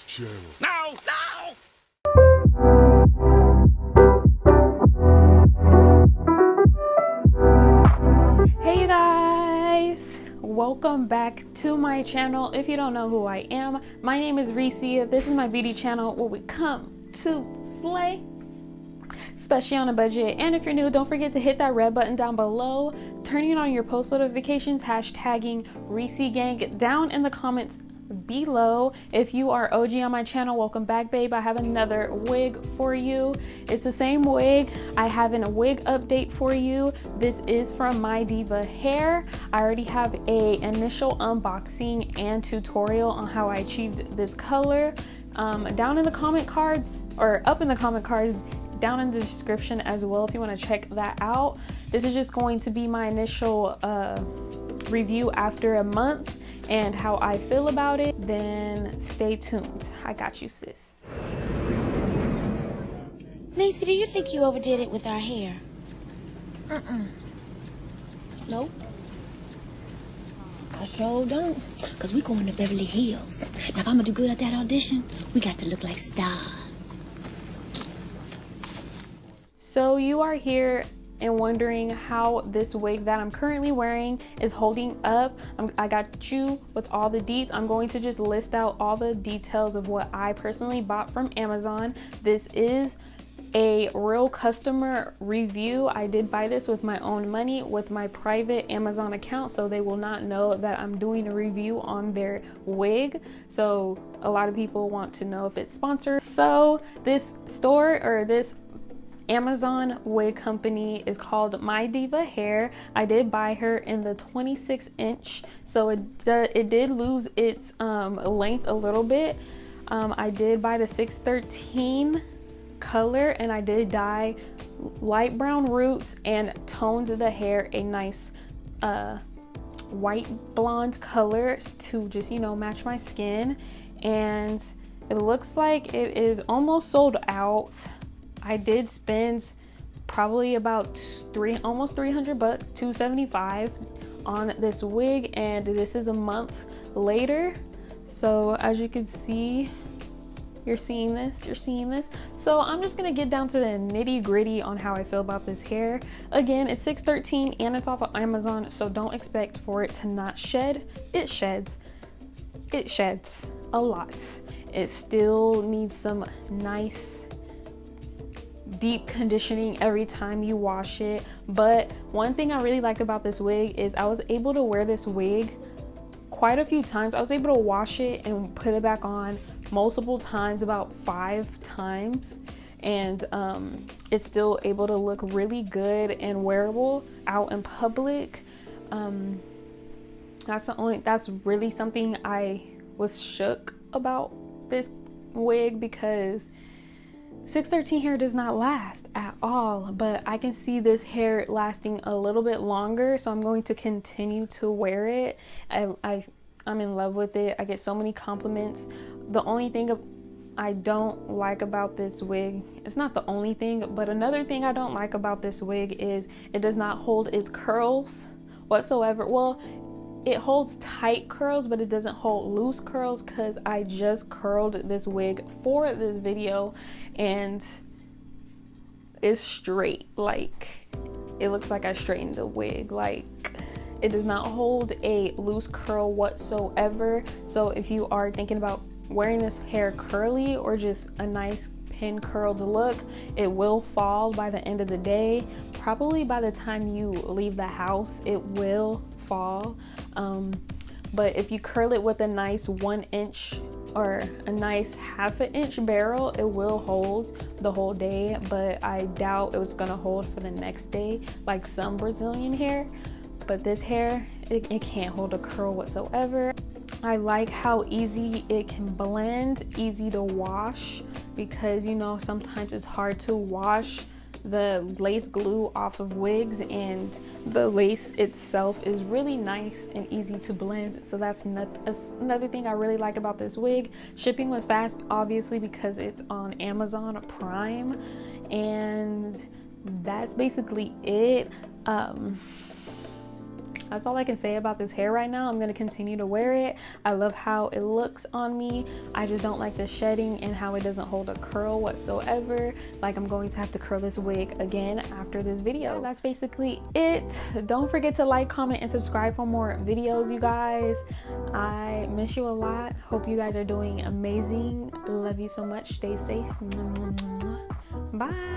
this channel. No! No! Hey you guys, welcome back to my channel. If you don't know who I am, my name is Reesie. This is my beauty channel where we come to slay, especially on a budget. And if you're new, don't forget to hit that red button down below, turning on your post notifications, hashtagging Reesie Gang down in the comments below. If you are OG on my channel, welcome back, babe. I have another wig for you. It's the same wig. I have a wig update for you. This is from Mydiva hair. I already have a initial unboxing and tutorial on how I achieved this color down in the comment cards, or up in the comment cards, down in the description as well if you want to check that out. This is just going to be my initial review after a month and how I feel about it. Then stay tuned. I got you, sis. Niecy, do you think you overdid it with our hair? Nope. I sure don't. Because we going to Beverly Hills. Now, if I'm going to do good at that audition, we got to look like stars. So you are here and wondering how this wig that I'm currently wearing is holding up. I got you with all the deets. I'm going to just list out all the details of what I personally bought from Amazon. This is a real customer review. I did buy this with my own money with my private Amazon account, so they will not know that I'm doing a review on their wig. So a lot of people want to know if it's sponsored. So this store, or this Amazon wig company, is called Mydiva hair. I did buy her in the 26-inch, so it did lose its length a little bit. I did buy the 613 color, and I did dye light brown roots and toned the hair a nice white blonde color to just, you know, match my skin. And it looks like it is almost sold out. I did spend probably about almost 300 bucks, 275 on this wig, and this is a month later. So as you can see, you're seeing this. So I'm just gonna get down to the nitty gritty on how I feel about this hair. Again, it's 613 and it's off of Amazon, so don't expect for it to not shed. It sheds a lot. It still needs some nice deep conditioning every time you wash it. But one thing I really liked about this wig is I was able to wear this wig quite a few times. I was able to wash it and put it back on multiple times, about 5 times, and it's still able to look really good and wearable out in public. That's really something I was shook about this wig, because 613 hair does not last at all, but I can see this hair lasting a little bit longer, so I'm going to continue to wear it. I'm in love with it. I get so many compliments. The only thing I don't like about this wig, it's not the only thing, but another thing I don't like about this wig is it does not hold its curls whatsoever. Well, it holds tight curls, but it doesn't hold loose curls, because I just curled this wig for this video and it's straight. Like, it looks like I straightened the wig. Like, it does not hold a loose curl whatsoever. So if you are thinking about wearing this hair curly or just a nice pin curled look, it will fall by the end of the day. Probably by the time you leave the house, it will fall. But if you curl it with a nice 1 inch or a nice 1/2 inch barrel, it will hold the whole day, but I doubt it was gonna hold for the next day like some Brazilian hair. But this hair, it can't hold a curl whatsoever. I like how easy it can blend, easy to wash, because, you know, sometimes it's hard to wash the lace glue off of wigs, and the lace itself is really nice and easy to blend. So that's another thing I really like about this wig. Shipping was fast, obviously, because it's on Amazon Prime, and that's basically it. That's all I can say about this hair right now. I'm going to continue to wear it. I love how it looks on me. I just don't like the shedding and how it doesn't hold a curl whatsoever. Like, I'm going to have to curl this wig again after this video. That's basically it. Don't forget to like, comment, and subscribe for more videos, you guys. I miss you a lot. Hope you guys are doing amazing. Love you so much. Stay safe. Bye.